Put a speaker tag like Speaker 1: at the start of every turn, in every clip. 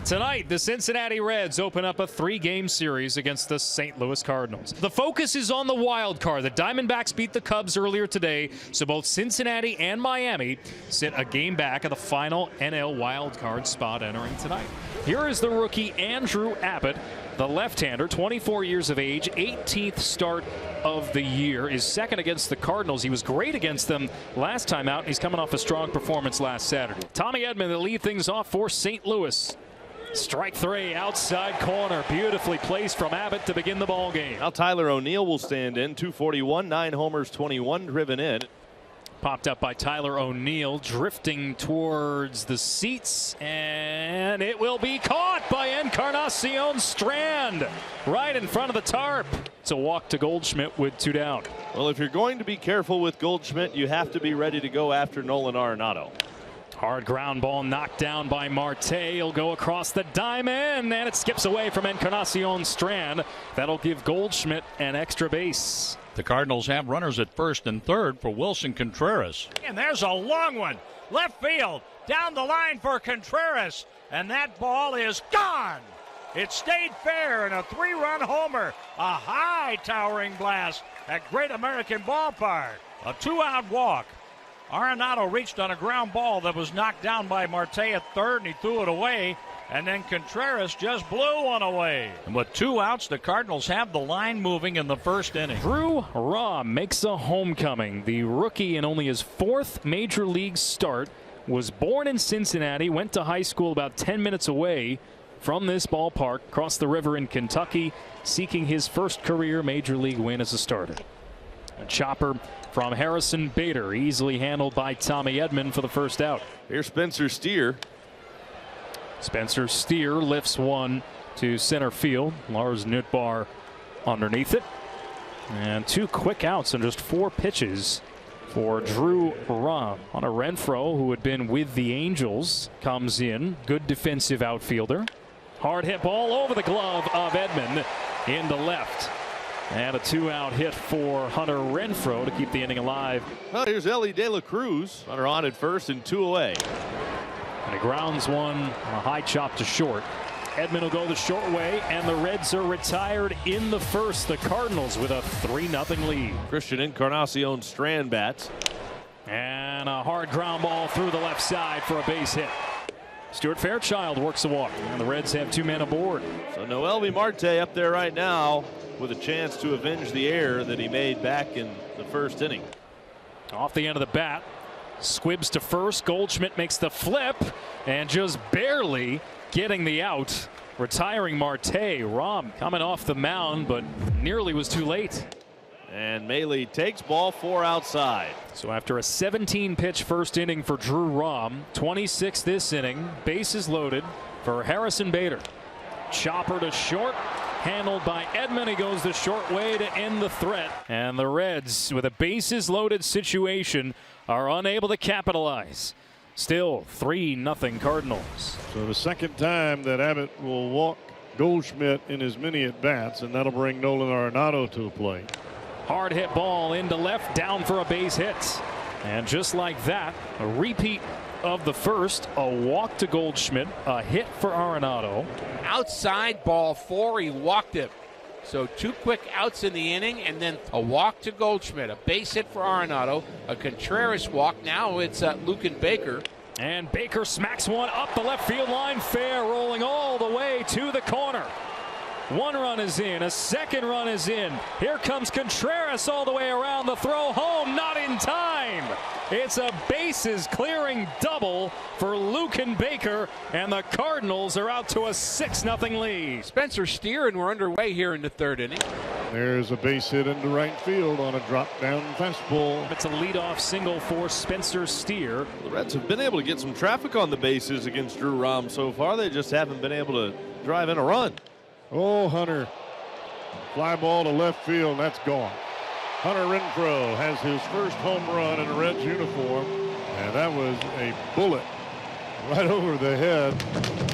Speaker 1: Tonight, the Cincinnati Reds open up a 3-game series against the St. Louis Cardinals. The focus is on the wild card. The Diamondbacks beat the Cubs earlier today, so both Cincinnati and Miami sit a game back of the final NL wild card spot entering tonight. Here is the rookie Andrew Abbott, the left-hander, 24 years of age, 18th start of the year, is second against the Cardinals. He was great against them last time out. He's coming off a strong performance last Saturday. Tommy Edman to lead things off for St. Louis. Strike three, outside corner, beautifully placed from Abbott to begin the ball game.
Speaker 2: Now Tyler O'Neill will stand in, 241, 9 homers, 21 driven in.
Speaker 1: Popped up by Tyler O'Neill, drifting towards the seats, and it will be caught by Encarnacion Strand right in front of the tarp. It's a walk to Goldschmidt with 2 down.
Speaker 2: Well, if you're going to be careful with Goldschmidt, you have to be ready to go after Nolan Arenado.
Speaker 1: Hard ground ball knocked down by Marte. He'll go across the diamond, and it skips away from Encarnacion Strand. That'll give Goldschmidt an extra base.
Speaker 3: The Cardinals have runners at first and third for Wilson Contreras.
Speaker 4: And there's a long one. Left field, down the line for Contreras. And that ball is gone. It stayed fair in a 3-run homer. A high towering blast at Great American Ballpark. A 2-out walk. Arenado reached on a ground ball that was knocked down by Marte at third, and he threw it away. And then Contreras just blew one away. And with 2 outs, the Cardinals have the line moving in the first inning.
Speaker 1: Drew Rom makes a homecoming. The rookie in only his 4th major league start, was born in Cincinnati, went to high school about 10 minutes away from this ballpark, across the river in Kentucky, seeking his first career major league win as a starter. A chopper from Harrison Bader, easily handled by Tommy Edman for the first out.
Speaker 2: Here's Spencer Steer.
Speaker 1: Spencer Steer lifts one to center field. Lars Nootbaar underneath it. And 2 quick outs and just 4 pitches for Drew Rom. Hunter Renfroe, who had been with the Angels, comes in. Good defensive outfielder. Hard hit ball over the glove of Edman into left. And a 2-out hit for Hunter Renfroe to keep the inning alive.
Speaker 2: Well, here's Ellie De La Cruz. Runner on at first and 2 away.
Speaker 1: And he grounds one, a high chop to short. Edman will go the short way, and the Reds are retired in the first. The Cardinals with a 3-0 lead.
Speaker 2: Christian Encarnacion Strand bats.
Speaker 1: And a hard ground ball through the left side for a base hit. Stuart Fairchild works a walk, and the Reds have 2 men aboard.
Speaker 2: So Noelvi Marte up there right now with a chance to avenge the error that he made back in the first inning.
Speaker 1: Off the end of the bat, squibs to first. Goldschmidt makes the flip and just barely getting the out, retiring Marte. Rom coming off the mound, but nearly was too late.
Speaker 2: And Maile takes ball 4 outside.
Speaker 1: So after a 17-pitch first inning for Drew Rom, 26 this inning, bases loaded for Harrison Bader. Chopper to short, handled by Edman. He goes the short way to end the threat. And the Reds, with a bases loaded situation, are unable to capitalize. Still 3-0 Cardinals.
Speaker 5: So the second time that Abbott will walk Goldschmidt in as many at-bats, and that'll bring Nolan Arenado to the plate.
Speaker 1: Hard hit ball into left, down for a base hit. And just like that, a repeat of the first, a walk to Goldschmidt, a hit for Arenado.
Speaker 6: Outside ball 4, he walked it. So 2 quick outs in the inning, and then a walk to Goldschmidt, a base hit for Arenado, a Contreras walk. Now it's Lucan Baker.
Speaker 1: And Baker smacks one up the left field line, fair, rolling all the way to the corner. 1 run is in, a 2nd run is in. Here comes Contreras all the way around, the throw home, not in time. It's a bases clearing double for Lucan Baker, and the Cardinals are out to a 6-0 lead.
Speaker 6: Spencer Steer, and we're underway here in the 3rd inning.
Speaker 5: There's a base hit into right field on a drop down fastball.
Speaker 1: It's a leadoff single for Spencer Steer.
Speaker 2: The Reds have been able to get some traffic on the bases against Drew Rom so far. They just haven't been able to drive in a run.
Speaker 5: Oh, Hunter. Fly ball to left field, and that's gone. Hunter Renfroe has his first home run in a Reds uniform, and that was a bullet right over the head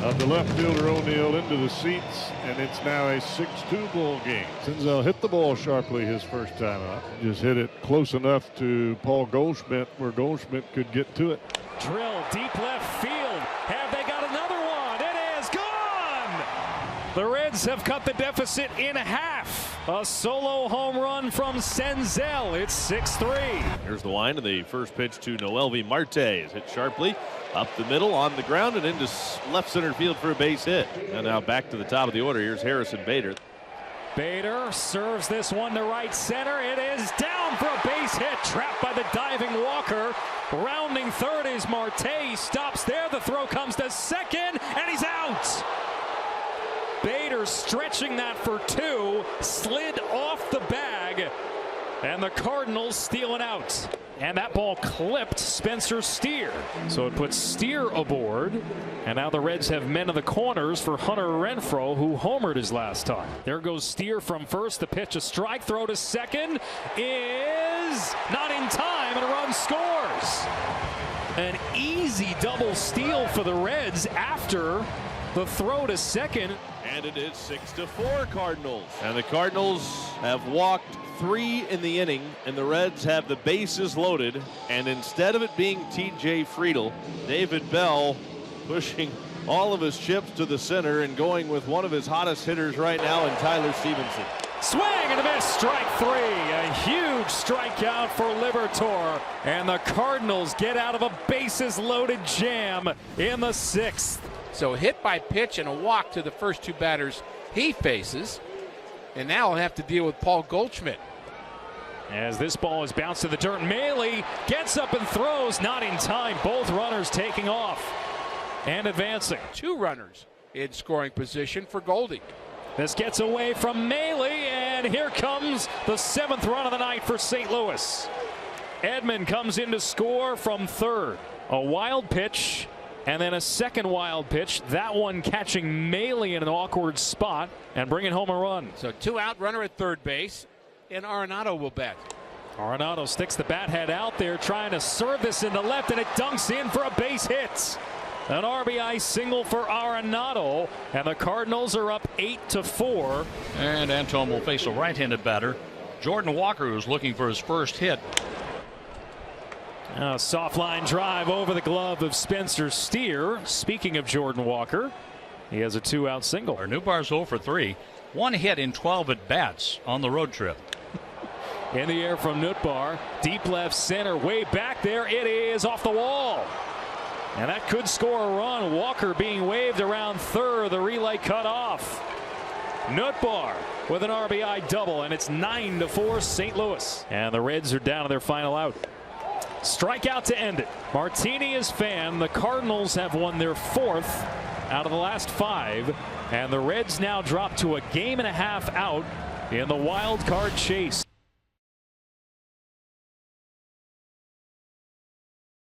Speaker 5: of the left fielder O'Neill into the seats, and it's now a 6-2 ball game. Senzel hit the ball sharply his first time out. Just hit it close enough to Paul Goldschmidt where Goldschmidt could get to it.
Speaker 1: Drill deep left field. Have they got another one? It is gone! The Reds have cut the deficit in half. A solo home run from Senzel. It's 6-3.
Speaker 2: Here's the line, and the first pitch to Noelvi Marte is hit sharply up the middle, on the ground, and into left center field for a base hit. And now back to the top of the order. Here's Harrison Bader.
Speaker 1: Bader serves this one to right center. It is down for a base hit, trapped by the diving Walker. Rounding third is Marte. He stops there. The throw comes to second, and he's out. Bader stretching that for two, slid off the bag, and the Cardinals steal it out. And that ball clipped Spencer Steer. So it puts Steer aboard. And now the Reds have men in the corners for Hunter Renfroe, who homered his last time. There goes Steer from first. The pitch, a strike. Throw to second is not in time, and a run scores. An easy double steal for the Reds after the throw to second.
Speaker 2: And it is 6-4 Cardinals. And the Cardinals have walked 3 in the inning, and the Reds have the bases loaded. And instead of it being T.J. Friedl, David Bell pushing all of his chips to the center and going with one of his hottest hitters right now in Tyler Stevenson.
Speaker 1: Swing and a miss, strike three. A huge strikeout for Liberatore. And the Cardinals get out of a bases loaded jam in the 6th.
Speaker 6: So hit by pitch and a walk to the first two batters he faces. And now he'll have to deal with Paul Goldschmidt.
Speaker 1: As this ball is bounced to the dirt, Maile gets up and throws, not in time. Both runners taking off and advancing.
Speaker 6: 2 runners in scoring position for Goldie.
Speaker 1: This gets away from Maile, and here comes the 7th run of the night for St. Louis. Edman comes in to score from third. A wild pitch, and then a second wild pitch. That one catching Maile in an awkward spot and bringing home a run.
Speaker 6: So 2 out, runner at third base, and Arenado will bat.
Speaker 1: Arenado sticks the bat head out there, trying to serve this into left, and it dunks in for a base hit. An RBI single for Arenado, and the Cardinals are up 8-4.
Speaker 3: And Antone will face a right-handed batter, Jordan Walker, who's looking for his first hit.
Speaker 1: A soft line drive over the glove of Spencer Steer. Speaking of Jordan Walker, he has a 2-out single.
Speaker 3: Our Newbar's 0 for 3. 1 hit in 12 at-bats on the road trip.
Speaker 1: In the air from Nootbaar. Deep left center. Way back there. It is off the wall. And that could score a run. Walker being waved around third. The relay cut off. Nootbaar with an RBI double, and it's 9-4 St. Louis. And the Reds are down to their final out. Strikeout to end it. Martini is fanned. The Cardinals have won their 4th out of the last 5, and the Reds now drop to a game and a half out in the wild card chase.